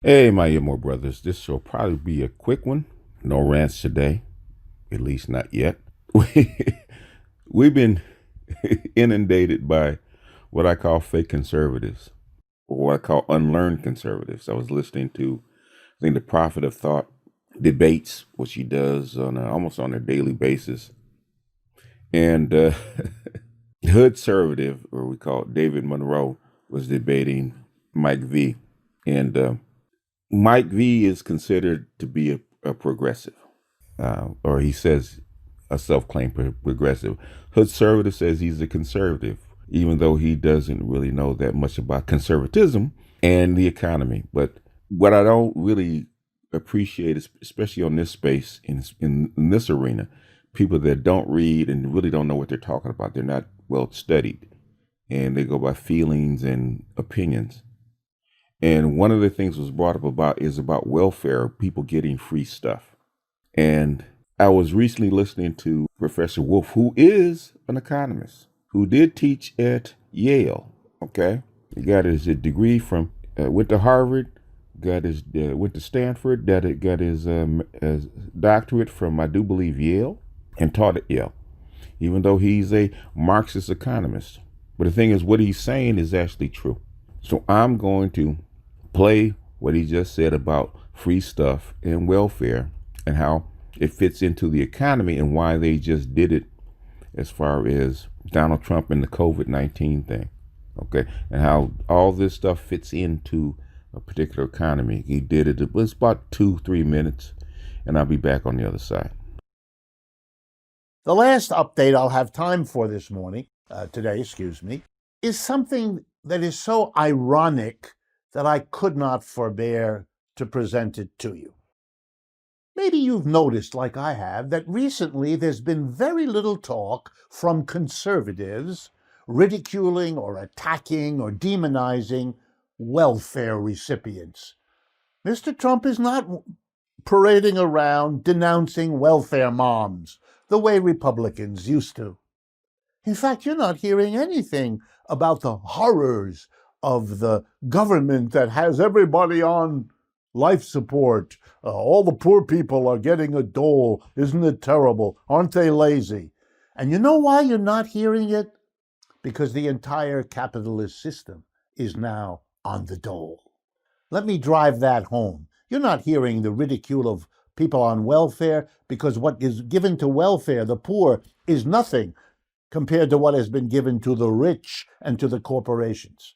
Hey, my IBMOR brothers. This shall probably be a quick one. No rants today, at least not yet. We've been inundated by what I call fake conservatives, or what I call unlearned conservatives. I was listening to, I think, the Prophet of Thought debates, what she does on almost on a daily basis. And HoodServative, or we call it David Monroe, was debating Mike V. And Mike V is considered to be a progressive, or he says a self-claimed progressive. HoodServative says he's a conservative, even though he doesn't really know that much about conservatism and the economy. But what I don't really appreciate is, especially on this space, in this arena, people that don't read and really don't know what they're talking about. They're not well studied, and they go by feelings and opinions. And one of the things was brought up about welfare, people getting free stuff. And I was recently listening to Professor Wolf, who is an economist, who did teach at Yale. Okay, he got his degree from went to Harvard, went to Stanford, got his doctorate from, I do believe, Yale, and taught at Yale, even though he's a Marxist economist. But the thing is, what he's saying is actually true. So I'm going to play what he just said about free stuff and welfare and how it fits into the economy and why they just did it as far as Donald Trump and the COVID-19 thing. Okay. And how all this stuff fits into a particular economy. He did it. It was about 2-3 minutes, and I'll be back on the other side. The last update I'll have time for today, is something that is so ironic that I could not forbear to present it to you. Maybe you've noticed, like I have, that recently there's been very little talk from conservatives ridiculing or attacking or demonizing welfare recipients. Mr. Trump is not parading around denouncing welfare moms the way Republicans used to. In fact, you're not hearing anything about the horrors of the government that has everybody on life support. All the poor people are getting a dole. Isn't it terrible? Aren't they lazy? And you know why you're not hearing it? Because the entire capitalist system is now on the dole. Let me drive that home. You're not hearing the ridicule of people on welfare because what is given to welfare, the poor, is nothing compared to what has been given to the rich and to the corporations.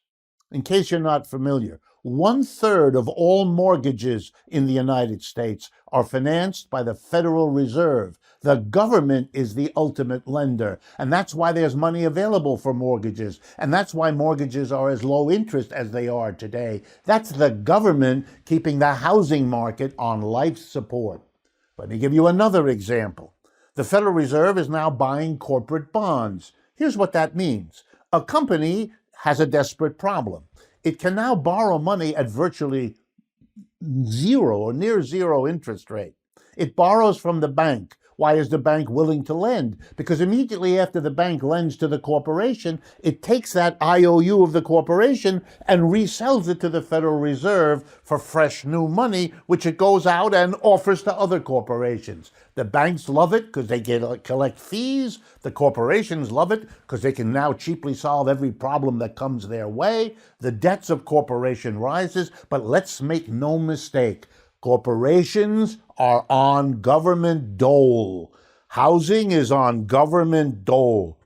In case you're not familiar, 1/3 of all mortgages in the United States are financed by the Federal Reserve. The government is the ultimate lender, and that's why there's money available for mortgages, and that's why mortgages are as low interest as they are today. That's the government keeping the housing market on life support. Let me give you another example. The Federal Reserve is now buying corporate bonds. Here's what that means. A company has a desperate problem. It can now borrow money at virtually zero or near zero interest rate. It borrows from the bank. Why is the bank willing to lend? Because immediately after the bank lends to the corporation, it takes that IOU of the corporation and resells it to the Federal Reserve for fresh new money, which it goes out and offers to other corporations. The banks love it because they collect fees. The corporations love it because they can now cheaply solve every problem that comes their way. The debts of corporation rises, but let's make no mistake. Corporations are on government dole. Housing is on government dole.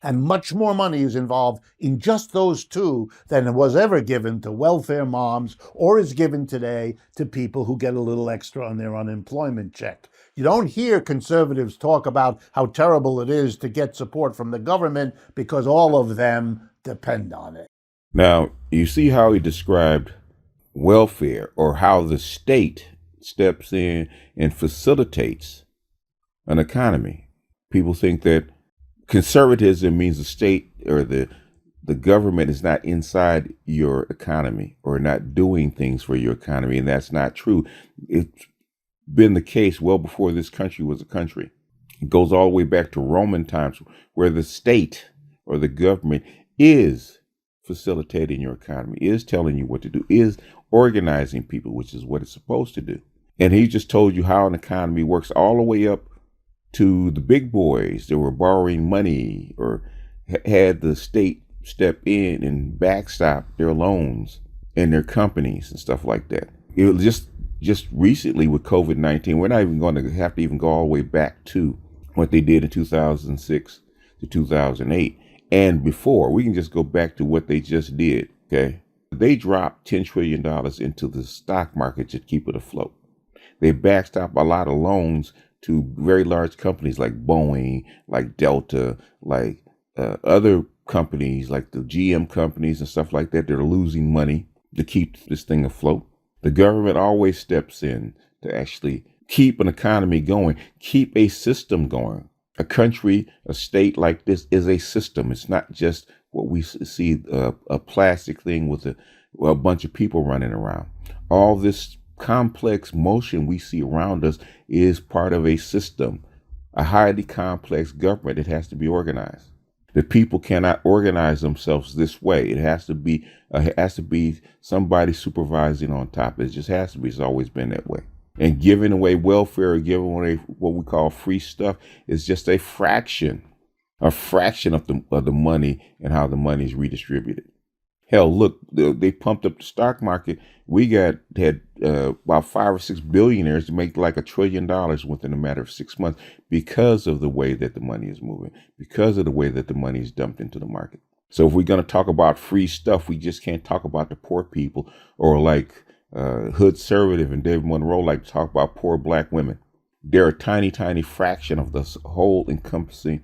And much more money is involved in just those two than was ever given to welfare moms or is given today to people who get a little extra on their unemployment check. You don't hear conservatives talk about how terrible it is to get support from the government because all of them depend on it. Now, you see how he described welfare, or how the state steps in and facilitates an economy. People think that conservatism means the state or the government is not inside your economy or not doing things for your economy, and that's not true. It's been the case well before this country was a country. It goes all the way back to Roman times, where the state or the government is facilitating your economy, is telling you what to do, is organizing people, which is what it's supposed to do. And he just told you how an economy works all the way up to the big boys that were borrowing money or had the state step in and backstop their loans and their companies and stuff like that. It was just recently with COVID-19. We're not even going to have to even go all the way back to what they did in 2006 to 2008 and before. We can just go back to what they just did. Okay, they dropped $10 trillion into the stock market to keep it afloat. They backstop a lot of loans to very large companies like Boeing, like Delta, like other companies like the GM companies and stuff like that. They're losing money to keep this thing afloat. The government always steps in to actually keep an economy going, keep a system going. A country, a state like this is a system. It's not just what we see, a plastic thing with a bunch of people running around. All this complex motion we see around us is part of a system, a highly complex government that has to be organized. The people cannot organize themselves this way. It has to be somebody supervising on top. It just has to be. It's always been that way. And giving away welfare, giving away what we call free stuff, is just a fraction of the money and how the money is redistributed. Hell, look, they pumped up the stock market. We had about 5 or 6 billionaires to make like $1 trillion within a matter of 6 months because of the way that the money is moving, because of the way that the money is dumped into the market. So if we're going to talk about free stuff, we just can't talk about the poor people, or like HoodServative and David Monroe like to talk about poor black women. They're a tiny, tiny fraction of this whole encompassing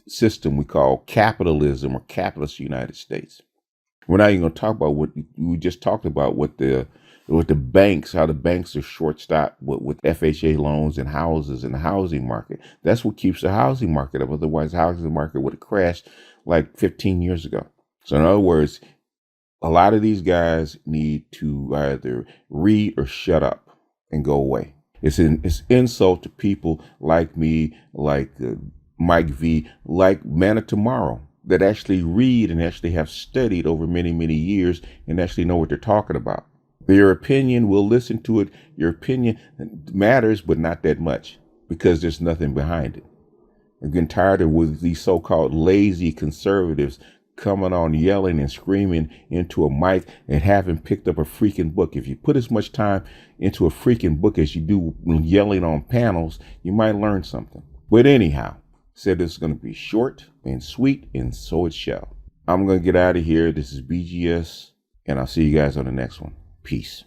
system we call capitalism or capitalist United States. We're not even going to talk about what we just talked about with the banks, how the banks are short-stopped with FHA loans and houses in the housing market. That's what keeps the housing market up. Otherwise, the housing market would have crashed like 15 years ago. So in other words, a lot of these guys need to either read or shut up and go away. It's insult to people like me, like Mike V, like Man of Tomorrow, that actually read and actually have studied over many, many years and actually know what they're talking about. Your opinion, we'll listen to it. Your opinion matters, but not that much, because there's nothing behind it. I'm getting tired of with these so-called lazy conservatives coming on yelling and screaming into a mic and haven't picked up a freaking book. If you put as much time into a freaking book as you do yelling on panels, you might learn something. But anyhow, said it's going to be short and sweet, and so it shall. I'm going to get out of here. This is BGS, and I'll see you guys on the next one. Peace.